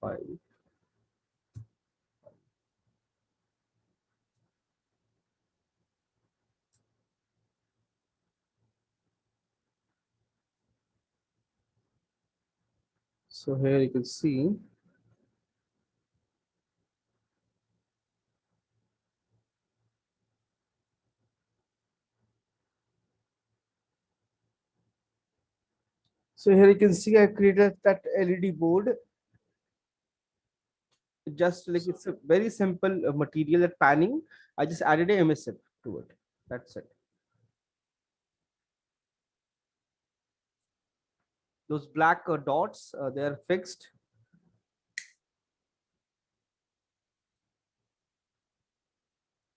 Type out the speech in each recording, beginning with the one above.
5. So here you can see I created that LED board. Just like it's a very simple material that panning. I just added a emissive to it. That's it. Those black dots, they are fixed.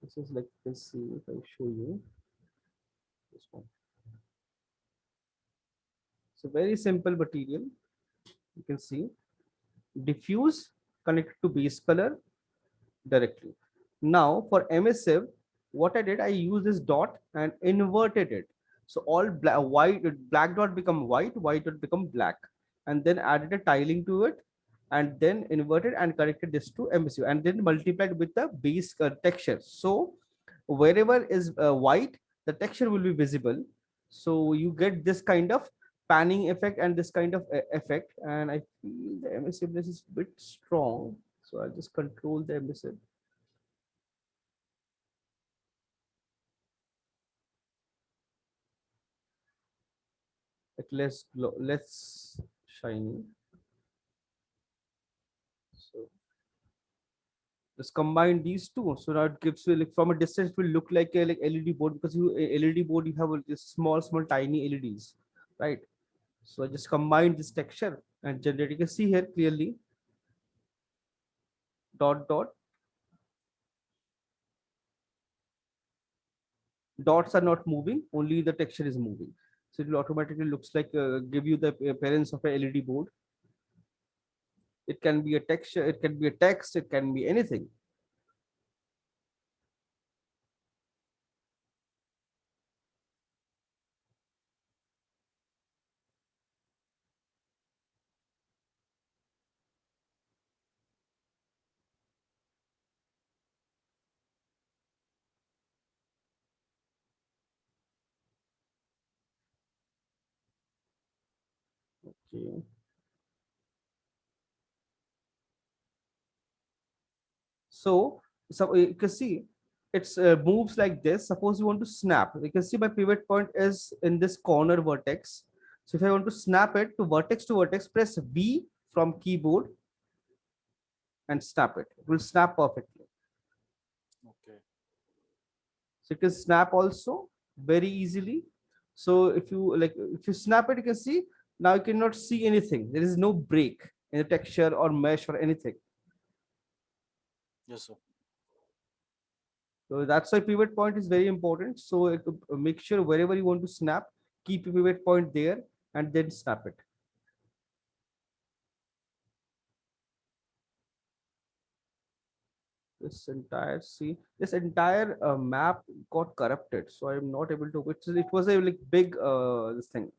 This is like, let's see if I show you this one. So very simple material. You can see diffuse connected to base color directly. Now for emissive, what I did, I used this dot and inverted it. So all black dot become white dot become black, and then added a tiling to it, and then inverted and connected this to emissive, and then multiplied with the base texture. So wherever is white, the texture will be visible. So you get this kind of panning effect and this kind of effect. And I feel the emissiveness is a bit strong, so I'll just control the emissive. Like less shiny. So just combine these two. So now it gives you, like, from a distance it will look like a like LED board, because LED board you have this small tiny LEDs, right? So I just combine this texture and generate. You can see here clearly dot dot dots are not moving, only the texture is moving. So it will automatically looks like give you the appearance of a LED board. It can be a texture, it can be a text, it can be anything. Okay. So you can see it's moves like this. Suppose you want to snap, you can see my pivot point is in this corner vertex. So if I want to snap it to vertex, press V from keyboard and snap it. It will snap perfectly. Okay. So you can snap also very easily. So if you snap it, you can see now you cannot see anything. There is no break in the texture or mesh or anything. Yes, sir. So that's why pivot point is very important. So make sure wherever you want to snap, keep a pivot point there and then snap it. This entire map got corrupted, so I'm not able to. It was a like big this thing.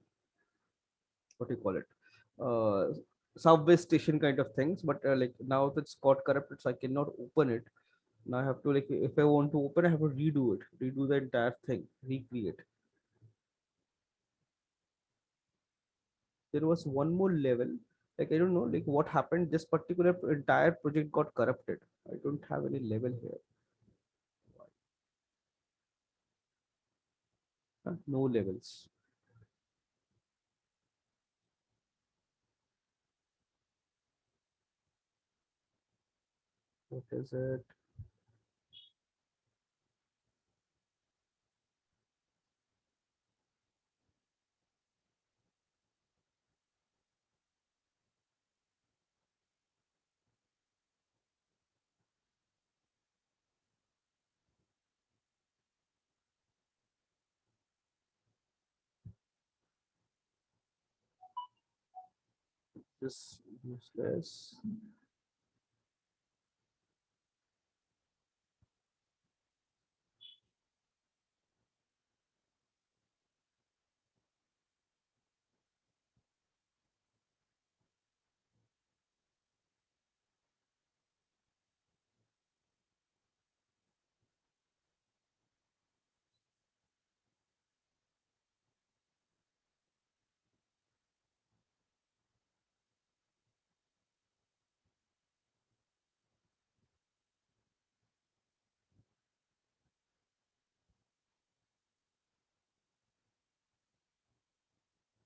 What do you call it? Subway station kind of things. But like now it's got corrupted, so I cannot open it. Now I have to, like, if I want to open, I have to redo it, redo the entire thing, recreate. There was one more level, like I don't know like what happened, this particular entire project got corrupted. I don't have any level here. No levels. What is it? This useless.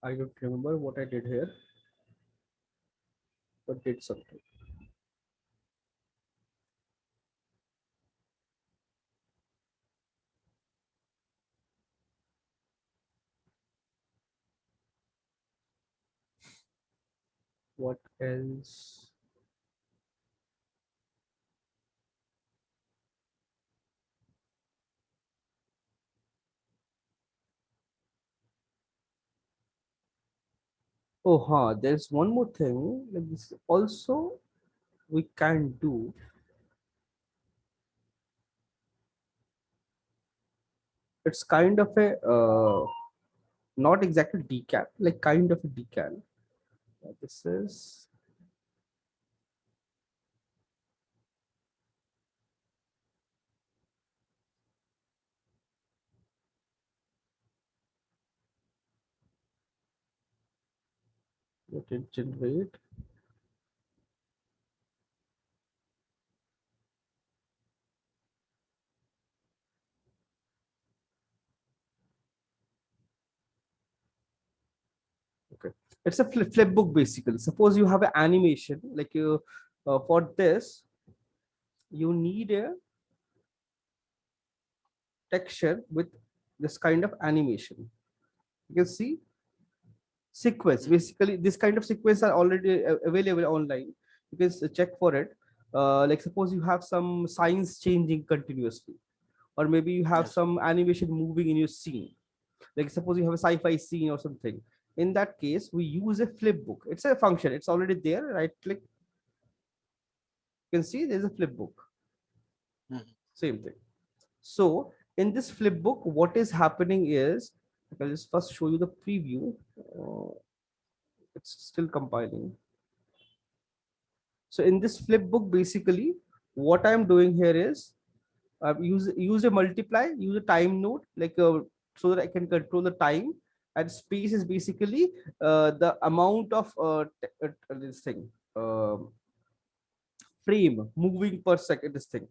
I don't remember what I did here, but did something. What else? Oh, there's one more thing. Like this also we can do. It's kind of a not exactly decal, like kind of a decal. This is what it generate. Okay, it's a flip book basically. Suppose you have an animation like you for this you need a texture with this kind of animation. You can see sequence. Mhm. Basically, this kind of sequence are already available online. You can check for it. Like suppose you have some signs changing continuously, or maybe you have Yes. some animation moving in your scene. Like suppose you have a sci-fi scene or something. In that case, we use a flip book. It's a function. It's already there. Right click. You can see there's a flip book. Mhm. Same thing. So in this flip book, what is happening is, I'll just first show you the preview. It's still compiling. So in this flip book, basically, what I'm doing here is use a multiply, use a time node, like so that I can control the time. And space is basically the amount of this thing. Frame moving per second, this thing.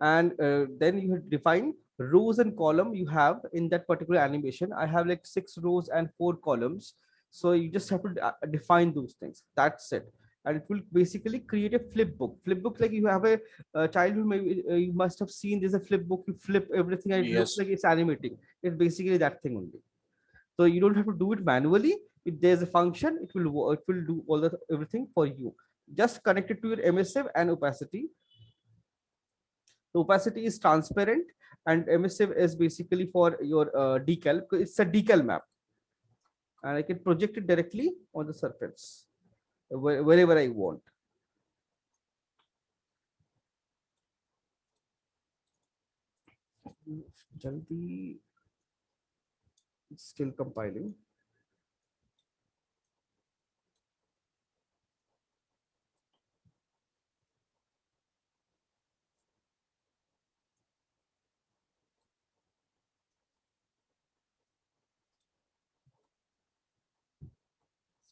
And then you have defined rows and column you have in that particular animation. I have like 6 rows and 4 columns, so you just have to define those things. That's it. And it will basically create a flip book. Flip book, like you have a childhood, maybe you must have seen there's a flip book, you flip everything and it looks Yes. like it's animating. It's basically that thing only. So you don't have to do it manually. If there's a function, it will do all the everything for you. Just connect it to your emissive and opacity. The opacity is transparent, and emissive is basically for your decal. It's a decal map, and I can project it directly on the surface wherever I want. Jaldi, it's still compiling.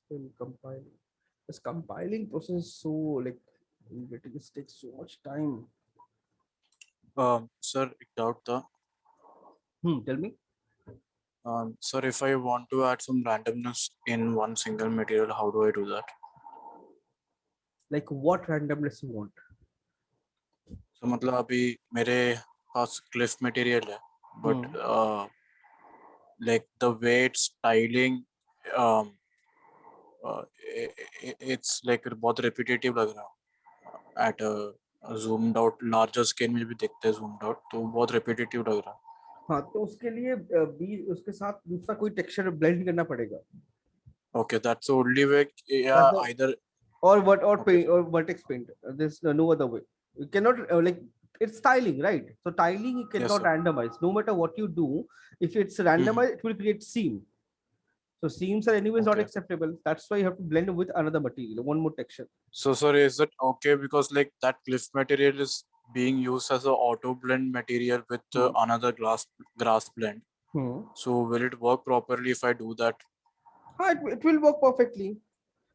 Still compiling. This compiling process is so like getting this takes so much time. Sir, एक doubt था. Tell me. Sir, if I want to add some randomness in one single material, how do I do that? Like what randomness you want? So मतलब अभी मेरे पास cliff material है, but Hmm. like the way it's styling, um, it's like बहुत repetitive लग रहा है. At a zoomed out larger scale में भी दिखता है zoomed out, तो बहुत repetitive लग रहा है. हाँ, तो उसके लिए बी उसके साथ दूसरा कोई टेक्सचर ब्लेंड करना पड़ेगा. Okay, that's the only way. That's Yeah, the either. or what or Okay, paint sir. or vertex paint. There's no other way. You cannot like it's tiling, right? So tiling you Yes, cannot sir. randomize. No matter what you do, if it's Mhm. randomized, it will create seam. So seams are anyways not Okay. acceptable. That's why you have to blend with another material, one more texture. So, sir, is it okay because like that cliff material is being used as a auto blend material with Hmm. another grass blend? Hmm. So, will it work properly if I do that? It will work perfectly.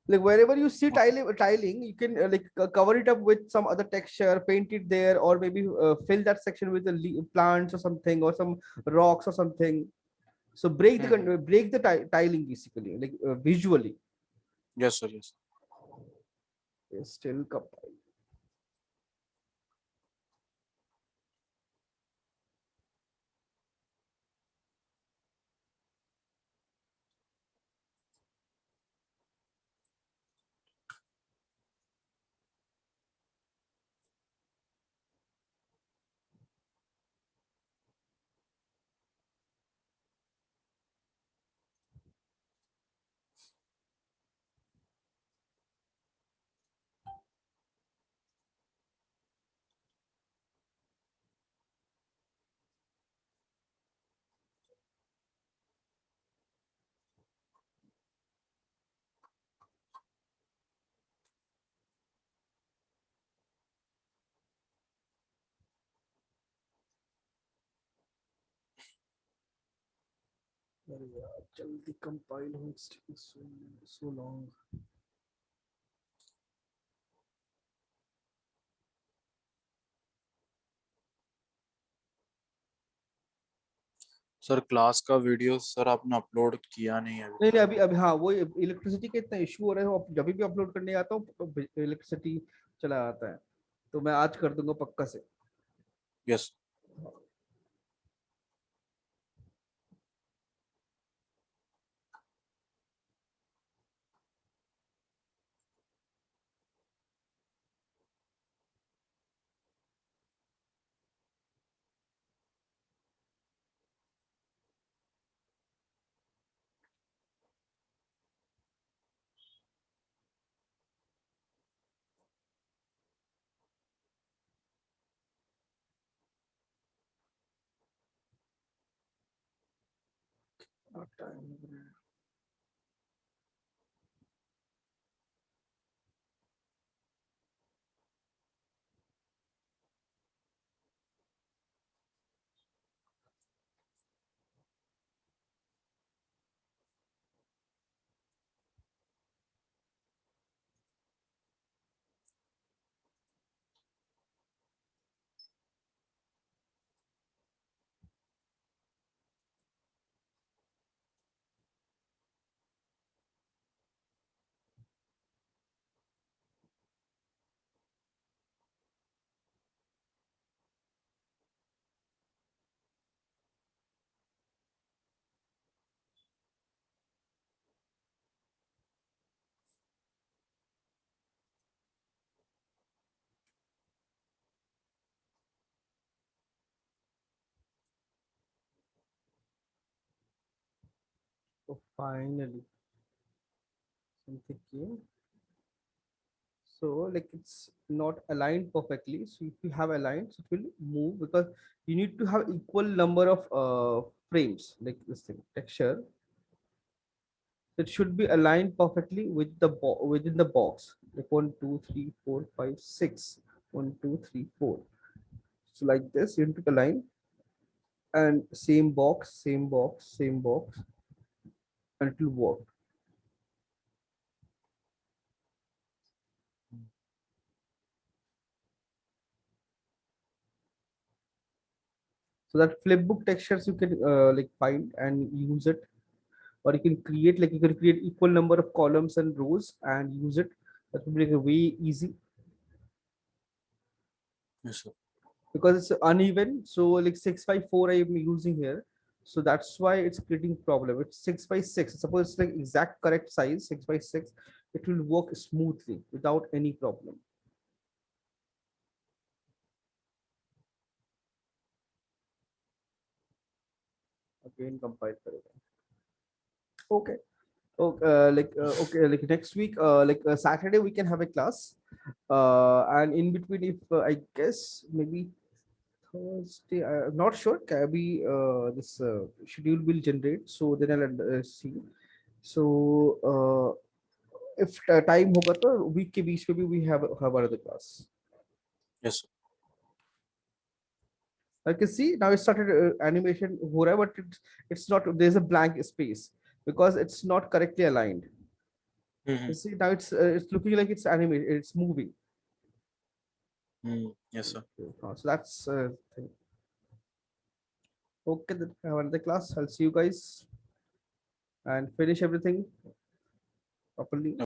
Like wherever you see Okay. tiling, you can cover it up with some other texture, paint it there, or maybe fill that section with the plants or something, or some rocks or something. So break the tiling basically, like visually. Yes, sir. Yes. It's still compile. अरे यार जल्दी compile हो, it's taking so long. Sir class का video sir आपने upload किया नहीं है नहीं अभी। अभी अभी हाँ वो इलेक्ट्रिसिटी का इतना इशू हो रहा है, वो जब भी अपलोड करने आता हूँ तो इलेक्ट्रिसिटी चला आता है, तो मैं आज कर दूंगा पक्का से। Yes. So finally something came. So like it's not aligned perfectly. So if you have aligned, so it will move because you need to have equal number of frames, like this thing texture. It should be aligned perfectly with the within the box. Like 1, 2, 3, 4, 5, 6. 1, 2, 3, 4. So like this, you need to align and same box, same box, same box, and it will work. So that flipbook textures you can like find and use it, or you can create, like you can create equal number of columns and rows and use it. That will be like a way easy Yes, sir. because it's uneven. So like 6 by 4 I am using here. So that's why it's creating problem. It's 6 by 6. Suppose it's like exact correct size, 6 by 6. It will work smoothly without any problem. Again, compile करेगा. Okay. Okay, like next week, Saturday we can have a class, and in between, if I guess maybe Thursday, I'm not sure. Maybe this schedule will generate, so then I'll see. So if time होगा तो week के बीच में भी we have another class. Yes, sir. I can see now it started animation हो रहा है, but it's not. There's a blank space because it's not correctly aligned. You see now it's looking like it's animated. It's moving. Yes, sir. So that's thing. Okay, then have another class. I'll see you guys and finish everything properly.